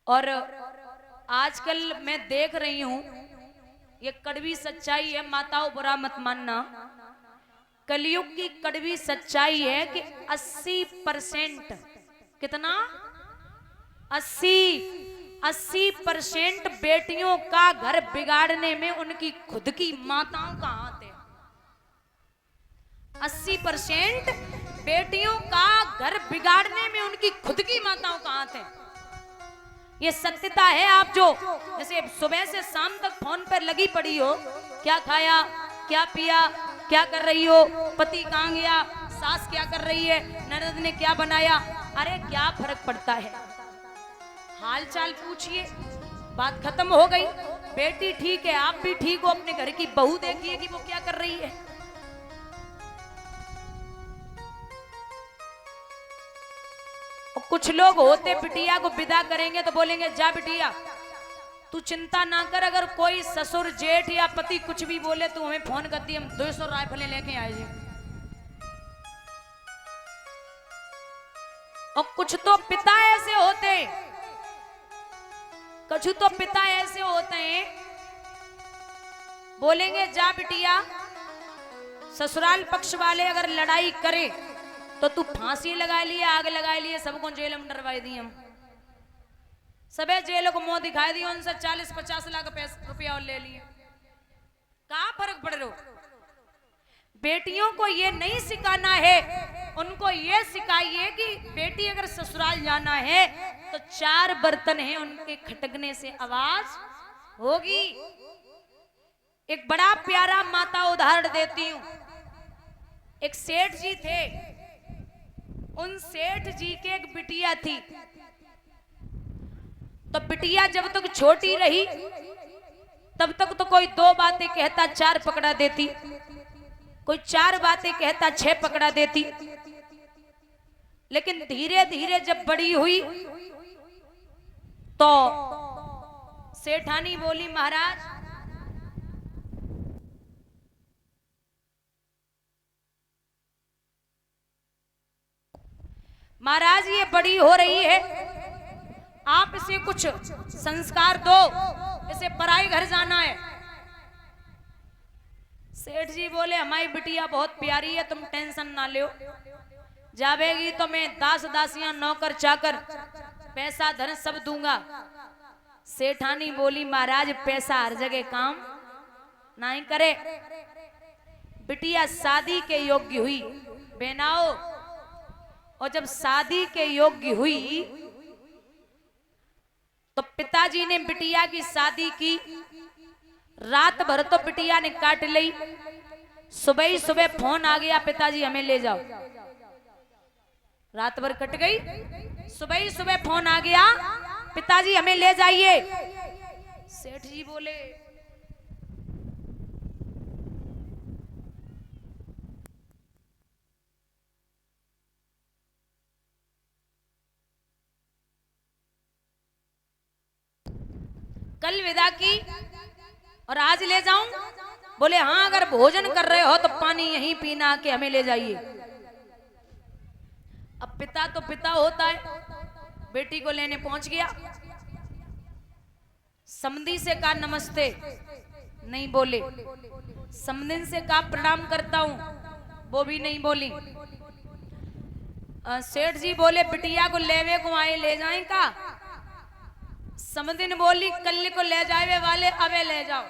और आजकल मैं देख रही हूं, ये कड़वी सच्चाई है, माताओं बुरा मत मानना। कलयुग की कड़वी सच्चाई है कि 80%, कितना 80% बेटियों का घर बिगाड़ने में उनकी खुद की माताओं का हाथ है। 80% बेटियों का घर बिगाड़ने में उनकी खुद की माताओं का हाथ है। ये सत्यता है। आप जो जैसे सुबह से शाम तक फोन पर लगी पड़ी हो, क्या खाया, क्या पिया, क्या कर रही हो, पति कहाँ गया, सास क्या कर रही है, ननद ने क्या बनाया, अरे क्या फर्क पड़ता है। हाल चाल पूछिए, बात खत्म हो गई। बेटी ठीक है, आप भी ठीक हो, अपने घर की बहू देखिए कि वो क्या कर रही है। कुछ लोग होते बिटिया को विदा करेंगे तो बोलेंगे जा बिटिया तू चिंता ना कर, अगर कोई ससुर जेठ या पति कुछ भी बोले तो हमें फोन कर दिए, हम 200 राइफलें लेके आए जी। और कुछ तो पिता ऐसे होते, कुछ तो पिता ऐसे होते हैं, बोलेंगे जा बिटिया ससुराल पक्ष वाले अगर लड़ाई करे तो तू फांसी लगा लिए, आग लगा लिए, सबको जेल में डरवाई दी, हम सबे जेलों को मुंह दिखाई दिया, उनसे 40-50 लाख रुपया और ले लिए। कहाँ फर्क पड़ रहा। बेटियों को ये नहीं सिखाना है, उनको ये सिखाइए कि बेटी अगर ससुराल जाना है तो 4 बर्तन हैं, उनके खटकने से आवाज होगी। एक बड़ा प्यारा माता उदाहरण देती हूं। एक सेठ जी थे, उन सेठ जी के एक बिटिया थी। तो बिटिया जब तक छोटी रही तब तक तो कोई 2 बातें कहता 4 पकड़ा देती, कोई 4 बातें कहता 6 पकड़ा देती। लेकिन धीरे धीरे जब बड़ी हुई तो सेठानी बोली महाराज महाराज ये बड़ी हो रही है, आप इसे कुछ संस्कार दो, इसे पराई घर जाना है। सेठ जी बोले हमारी बिटिया बहुत प्यारी है, तुम टेंशन ना लो, जावेगी तो मैं दास दासियां नौकर चाकर पैसा धन सब दूंगा। सेठानी बोली महाराज पैसा हर जगह काम नहीं करे। बिटिया शादी के योग्य हुई बेनाओ, और जब शादी के योग्य हुई तो पिताजी ने बिटिया की शादी की। रात भर तो बिटिया ने काट ली, सुबह ही सुबह फोन आ गया पिताजी हमें ले जाओ। रात भर कट गई, सुबह ही सुबह फोन आ गया पिताजी हमें ले जाइए। सेठ जी बोले कल विदा की और आज ले जाऊं? बोले हाँ अगर भोजन कर रहे हो तो पानी यहीं पीना के हमें ले जाइए। अब पिता तो पिता होता है, बेटी को लेने पहुंच गया। समधी से कहा नमस्ते, नहीं बोले। समधिन से कहा प्रणाम करता हूं, वो भी नहीं बोली। सेठ जी बोले बिटिया को लेवे को आए ले जाए का? समधिन बोली कल को ले जाए वाले अबे ले जाओ,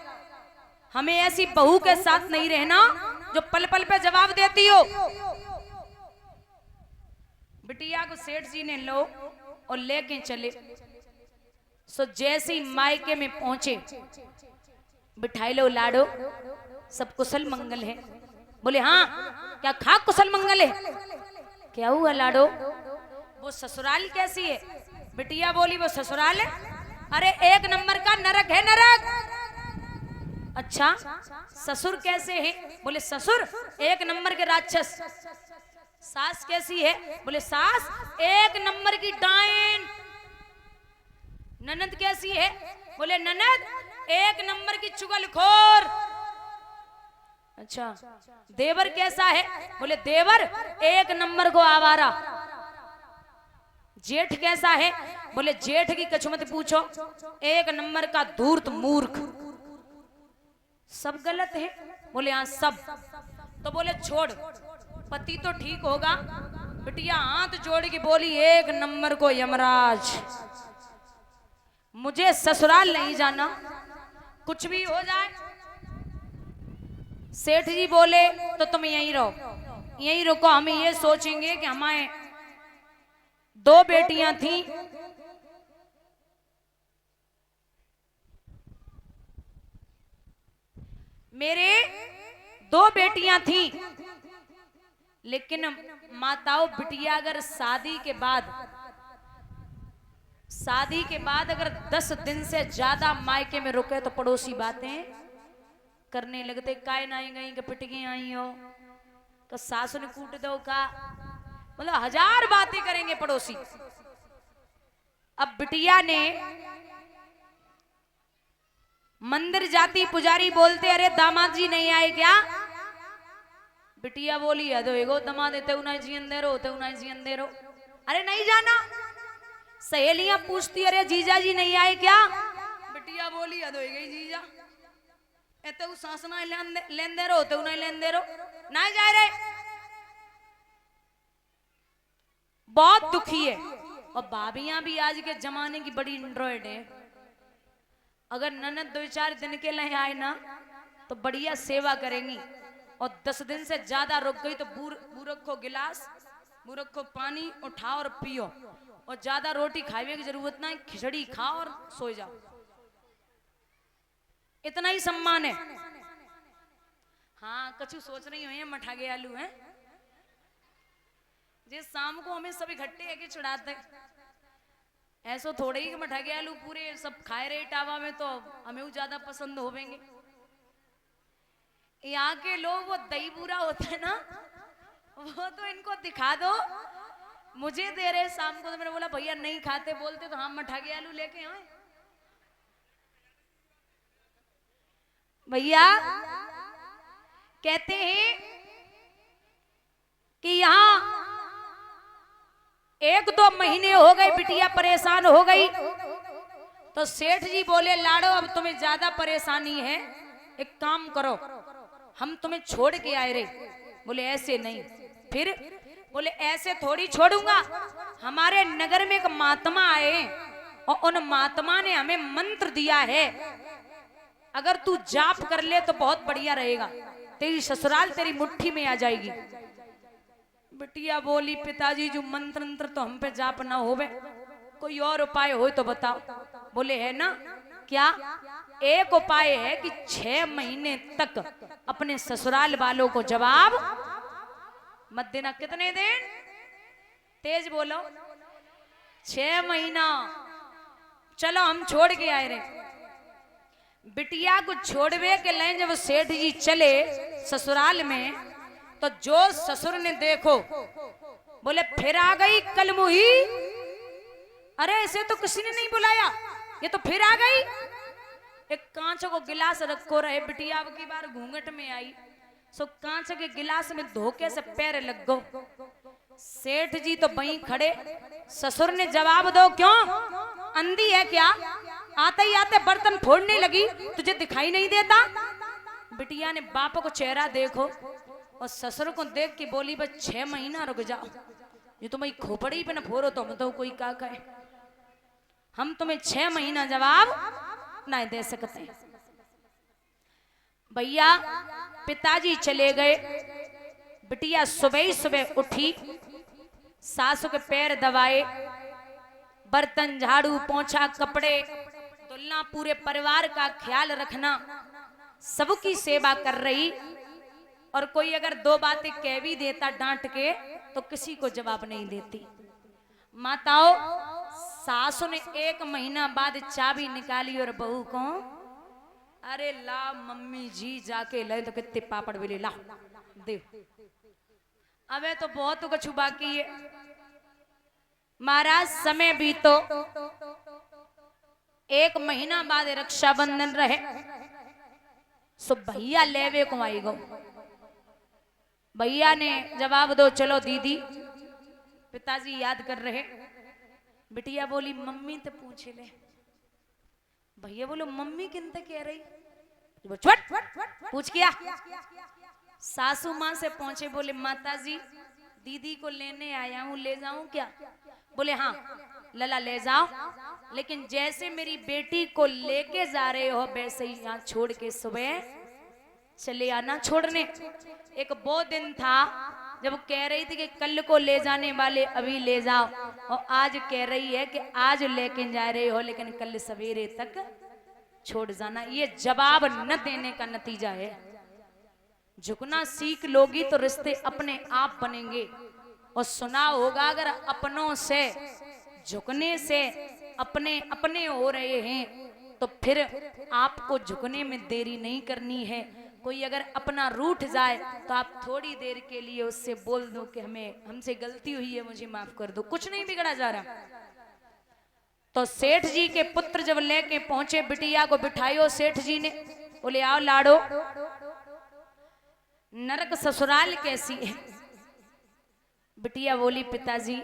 हमें ऐसी बहू के साथ नहीं रहना जो पल पल पे जवाब देती हो। बिटिया को सेठ जी ने लो और लेके चले। सो जैसे ही मायके में पहुंचे बिठाई लो लाडो, सब कुशल मंगल है? बोले हाँ। क्या खा कुशल मंगल है? क्या हुआ लाडो? वो ससुराल कैसी है? बिटिया बोली वो ससुराल है, अरे 1 नंबर का नरक है नरक। अच्छा ससुर कैसे हैं? बोले ससुर 1 नंबर के राक्षस। सास कैसी है? बोले सास 1 नंबर की डायन। ननद कैसी है? बोले ननद 1 नंबर की चुगलखोर। अच्छा देवर कैसा है? बोले देवर 1 नंबर को आवारा। जेठ कैसा है? बोले जेठ की कछु मत पूछो, एक नंबर का धूर्त मूर्ख। सब गलत है? बोले हाँ सब। तो बोले छोड़, पति तो ठीक होगा। बिटिया हाथ जोड़ के बोली, एक नंबर को यमराज, मुझे ससुराल नहीं जाना, कुछ भी हो जाए। सेठ जी बोले तो तुम यहीं रहो, यहीं रुको, हम ये सोचेंगे कि हमारे 2 बेटियां थी, मेरे 2 बेटियां थी, लेकिन माताओं बिटिया अगर शादी के बाद अगर 10 दिन से ज्यादा मायके में रुके तो पड़ोसी बातें करने लगते, काय नाई गई के पिटगी आई हो, तो सासू ने कूट दो का, मतलब 1000 बातें करेंगे पड़ोसी। अब बिटिया ने मंदिर जाती, पुजारी बोलते अरे दामाद जी नहीं आए क्या? बिटिया बोली है तो एगो दामाद देते उन्हें जी अंदर होते उन्हें जी अंदर हो, अरे नहीं जाना। सहेलियां पूछती अरे जीजा जी नहीं आए क्या? बिटिया बोली है तो गई जीजा एते उ सासना लेंदे रहो तो उन्हें लेंदे रहो, नहीं जा रहे। बहुत दुखी है। और भाभियां भी आज के जमाने की बड़ी एंड्रॉइड है। अगर ननद 2-4 दिन के लिए आए ना तो बढ़िया सेवा करेंगी, और 10 दिन से ज्यादा रुक गई तो बूरख को गिलास, बूरख को पानी उठाओ और पियो, और ज्यादा रोटी खाने की जरूरत नहीं, खिचड़ी खाओ और सो जाओ, इतना ही सम्मान है। हाँ कछु सोच रही हो मठा गए आलू हैं जे शाम को हमें सब इकट्ठे है कि चढ़ाते, ऐसो थोड़े ही कि मठा गए आलू पूरे सब खाए रहे टावा में तो हमें वो ज्यादा पसंद होवेंगे। यहाँ के लोग वो दही बूरा होता है ना, वो तो इनको दिखा दो, मुझे दे रहे शाम को, तो मैंने बोला भैया नहीं खाते, बोलते तो हम मठा गए आलू लेके आए। भैया कहते हैं कि यहाँ 1-2 महीने हो गए, बिटिया परेशान हो गई, तो सेठ जी बोले लाड़ो अब तुम्हें ज्यादा परेशानी है, एक काम करो हम तुम्हें छोड़ के आए रे। बोले ऐसे नहीं। फिर बोले ऐसे थोड़ी छोड़ूंगा, हमारे नगर में एक महात्मा आए और उन महात्मा ने हमें मंत्र दिया है, अगर तू जाप कर ले तो बहुत बढ़िया रहेगा, तेरी ससुराल तेरी मुट्ठी में आ जाएगी। बिटिया बोली पिताजी जो मंत्र तो हम पे जाप ना होवे, कोई और उपाय हो तो बताओ। बोले है ना, क्या? एक उपाय है कि 6 महीने तक अपने ससुराल वालों को जवाब मत देना। कितने दिन? तेज बोलो। 6 महीना। चलो हम छोड़ के आए रे। बिटिया को छोड़वे के लिए जब सेठ जी चले ससुराल में, तो जो ससुर ने देखो, बोले फिर आ गई कलमुही, अरे इसे तो किसी ने नहीं बुलाया, ये तो फिर आ गई। एक कांच को गिलास रखो रहे, बिटिया अब की बार घूंघट में आई, सो कांच के गिलास में धोखे से पैर लग गो। सेठ जी तो वहीं खड़े, ससुर ने जवाब दो, क्यों अंधी है क्या? आते ही आते बर्तन फोड़ने लगी, तुझे दिखाई नहीं देता? बिटिया ने बाप को चेहरा देखो और ससुर को देख के बोली बस 6 महीना रुक जाओ, ये तुम्हें खोपड़ी पे न फोड़ो तो हम तो कोई का कहे, हम तुम्हें 6 महीना जवाब नहीं दे सकते। भैया पिताजी चले गए, बिटिया सुबह सुबह उठी, सासू के पैर दबाए, बर्तन झाड़ू पोंछा कपड़े धुलना, पूरे परिवार का ख्याल रखना, सबकी सेवा कर रही। और कोई अगर 2 बातें कह भी देता डांट के तो किसी को जवाब नहीं देती। माताओं, सासू ने 1 महीना बाद चाबी निकाली और बहू को, अरे ला मम्मी जी जाके ले तो कितने पापड़ भी ला दे, अबे तो बहुत कुछ बाकी है। महाराज समय भी तो 1 महीना बाद रक्षाबंधन रहे, सो भैया लेवे को आई गो। भैया ने जवाब दो, चलो दीदी, पिताजी याद कर रहे, बिटिया बोली मम्मी तो पूछ ले। भैया बोलो मम्मी किन तक कह रही? पूछ किया। सासू माँ से पहुंचे, बोले माता जी दीदी को लेने आया हूँ, ले जाऊं क्या? बोले हाँ लला ले जाओ, लेकिन जैसे मेरी बेटी को लेके जा रहे हो वैसे ही यहाँ छोड़ के सुबह चले आना छोड़ने। एक वो दिन था जब कह रही थी कि कल को ले जाने वाले अभी ले जाओ, और आज कह रही है कि आज लेके जा रहे हो लेकिन कल सवेरे तक छोड़ जाना। ये जवाब न देने का नतीजा है। झुकना सीख लोगी तो रिश्ते अपने आप बनेंगे। और सुना होगा अगर अपनों से झुकने से अपने अपने हो रहे हैं तो फिर आपको झुकने में देरी नहीं करनी है। कोई अगर अपना रूठ जाए तो आप थोड़ी देर के लिए उससे बोल दो कि हमसे गलती हुई है, मुझे माफ कर दो, कुछ नहीं बिगड़ा जा रहा। तो सेठ जी के पुत्र जब लेके पहुंचे, बिटिया को बिठायो सेठ जी ने, बोले आओ लाडो, नरक ससुराल कैसी है? बिटिया बोली पिताजी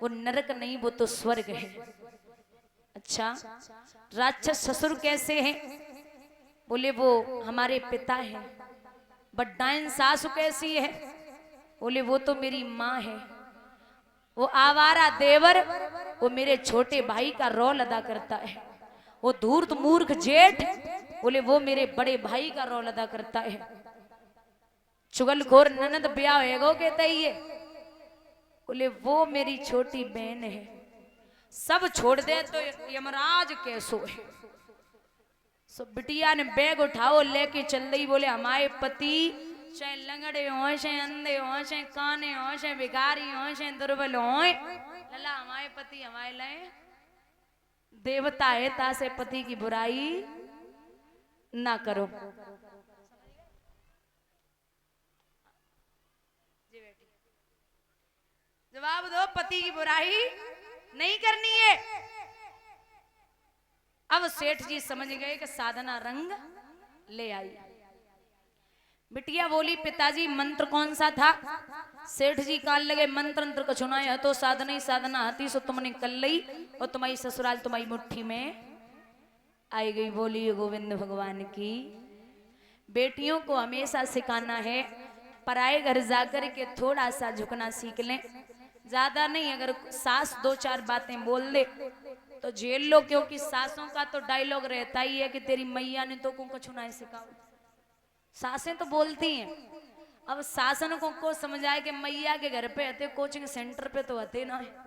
वो नरक नहीं वो तो स्वर्ग है। अच्छा राक्षस ससुर कैसे हैं? बोले वो हमारे पिता हैं। बड्डाइन सासु कैसी है? बोले वो तो मेरी माँ है। वो आवारा देवर वो मेरे छोटे भाई का रोल अदा करता है। वो धूर्त मूर्ख जेठ बोले वो मेरे बड़े भाई का रोल अदा करता है। चुगलखोर ननद ब्याह होएगो कहता ही है, बोले वो मेरी छोटी बहन है। सब छोड़ दे तो यमराज कैसो है। सो बिटिया ने बैग उठाओ लेके चल रही। बोले हमारे पति चाहे लंगड़े हो, चाहे अंधे हो, चाहे काने हो, चाहे भिखारी हो, चाहे दुर्बल हो, लला हमारे पति हमारे लिए देवता है। तासे पति की बुराई ना करो। जवाब दो, पति की बुराई नहीं करनी है। अब सेठ जी समझ गए कि साधना रंग ले आई। बिटिया बोली पिताजी मंत्र कौन सा था? सेठ जी कान लगे मंत्र कछु ना है तो साधना ही साधना हती सो तुमने कल लई और तुम्हारी ससुराल तुम्हारी मुट्ठी में आई गई। बोली गोविंद भगवान की। बेटियों को हमेशा सिखाना है पराए घर जाकर के थोड़ा सा झुकना सीख लें, ज्यादा नहीं। अगर सास दो चार बातें बोल दे तो झेल लो, क्योंकि सासों का तो डायलॉग रहता ही है कि तेरी मैया ने तो कुछ ना सिखाओ। सासें तो बोलती हैं। अब सासन को समझाए कि मैया के घर पे आते कोचिंग सेंटर पे तो आते ना है।